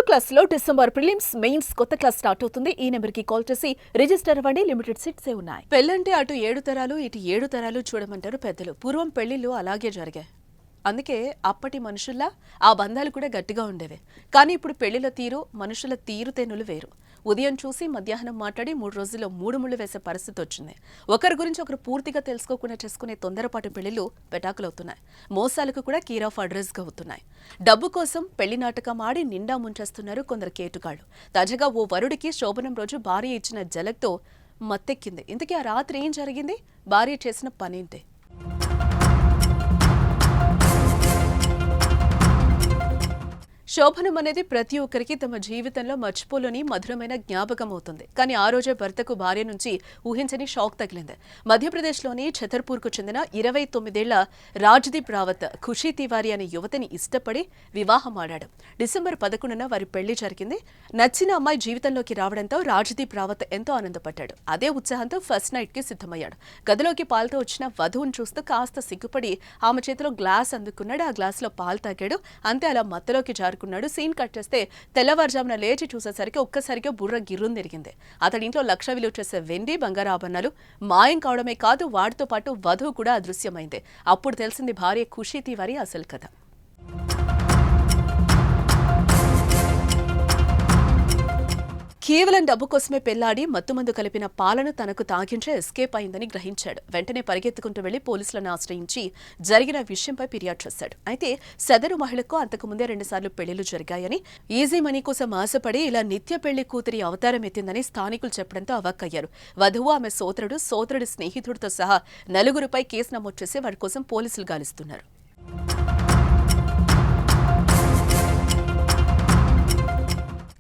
క్లాస్లో December prelims mains కొత్త class start అవుతుంది. ఈ నెంబర్కి కాల్ చేసి రిజిస్టర్ అవ్వండి. లిమిటెడ్ సీట్సే ఉన్నాయి. పెళ్ళంటే అటు 7 తరాలు ఇటు 7 తరాలు చూడమంటారు పెద్దలు. పూర్వం పెళ్లిళ్ళు అలాగే జరిగాయి. అందుకే అప్పటి మనుషుల్లా ఆ బంధాలు కూడా గట్టిగా ఉండేవి. కానీ ఇప్పుడు పెళ్లిల తీరు, మనుషుల తీరుతెన్నులు వేరు. ఉదయం చూసి మధ్యాహ్నం మాట్లాడి 3 రోజుల్లో 3 ముళ్ళు వేసే పరిస్థితి వచ్చింది. ఒకరి గురించి ఒకరు పూర్తిగా తెలుసుకోకుండా చేసుకునే తొందరపాటు పెళ్లిళ్లు పెటాకులవుతున్నాయి. మోసాలకు కూడా కీర్ ఆఫ్ అడ్రస్గా అవుతున్నాయి. డబ్బు కోసం పెళ్లి నాటకం ఆడి నిండా ముంచేస్తున్నారు కొందరు కేటుగాళ్లు. తాజాగా ఓ వరుడికి శోభనం రోజు భార్య ఇచ్చిన జలక్తో మత్తెక్కింది. ఇంతకీ ఆ రాత్రి ఏం జరిగింది? భార్య చేసిన పనేంటి? శోభనం అనేది ప్రతి ఒక్కరికి తమ జీవితంలో మర్చిపోలేని మధురమైన జ్ఞాపకం అవుతుంది. కానీ ఆ రోజే భర్తకు భార్య నుంచి ఊహించని షాక్ తగిలింది. మధ్యప్రదేశ్లోని ఛతర్పూర్కు చెందిన 29 ఏళ్ల రాజ్దీప్ రావత్ ఖుషీ తివారీ అనే యువతిని ఇష్టపడి వివాహమాడాడు. డిసెంబర్ 11న వారి పెళ్లి జరిగింది. నచ్చిన అమ్మాయి జీవితంలోకి రావడంతో రాజ్దీప్ రావత్ ఎంతో ఆనందపడ్డాడు. అదే ఉత్సాహంతో ఫస్ట్ నైట్ కి సిద్ధమయ్యాడు. గదిలోకి పాలతో వచ్చిన వధువును చూస్తూ కాస్త సిగ్గుపడి ఆమె చేతిలో గ్లాస్ అందుకున్నాడు. ఆ గ్లాసులో పాలు తాగాడు. అంతే అలా మత్తలోకి జారుకున్నాడు. సీన్ కట్ చేస్తే తెల్లవారుజామున లేచి చూసేసరికి ఒక్కసారిగా బుర్ర గిర్రును తిరిగింది. అతడి ఇంట్లో లక్ష విలువ చేసే వెండి, బంగారు ఆభరణాలు మాయం కావడమే కాదు, వాటితో పాటు వధువు కూడా అదృశ్యమైంది. అప్పుడు తెలిసింది భార్య ఖుషీ తివారీ అసలు కథ. కేవలం డబ్బు కోసమే పెళ్లాడి మత్తుమందు కలిపిన పాలను తనకు తాగించే ఎస్కేప్ అయిందని గ్రహించాడు. వెంటనే పరిగెత్తుకుంటూ వెళ్లి పోలీసులను ఆశ్రయించి జరిగిన విషయంపై ఫిర్యాదు చేశాడు. అయితే సదరు మహిళకు అంతకుముందే 2 సార్లు పెళ్లిళ్లు జరిగాయని, ఈజీ మనీ కోసం ఆశపడి ఇలా నిత్య పెళ్లి కూతురి అవతారం ఎత్తిందని స్థానికులు చెప్పడంతో అవాక్కయ్యారు. వధువు, ఆమె సోదరుడి స్నేహితుడితో సహా 4గురిపై కేసు నమోదు చేసి వారి కోసం పోలీసులు గాలిస్తున్నారు.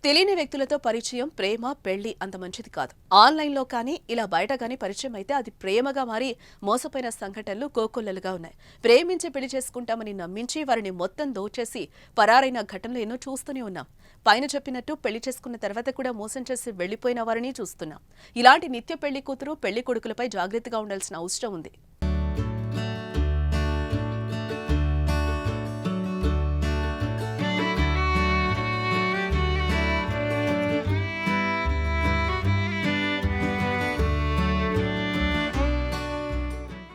తెలియని వ్యక్తులతో పరిచయం, ప్రేమ, పెళ్లి అంత మంచిది కాదు. ఆన్లైన్లో కానీ ఇలా బయట కానీ పరిచయం అయితే అది ప్రేమగా మారి మోసపోయిన సంఘటనలు కోకొల్లలుగా ఉన్నాయి. ప్రేమించి పెళ్లి చేసుకుంటామని నమ్మించి వారిని మొత్తం దోచేసి పరారైన ఘటనలు ఎన్నో చూస్తూనే ఉన్నాం. పైన చెప్పినట్టు పెళ్లి చేసుకున్న తర్వాత కూడా మోసం చేసి వెళ్లిపోయిన వారిని చూస్తున్నాం. ఇలాంటి నిత్య పెళ్లి కూతురు, పెళ్లి కొడుకులపై జాగ్రత్తగా ఉండాల్సిన అవసరం ఉంది.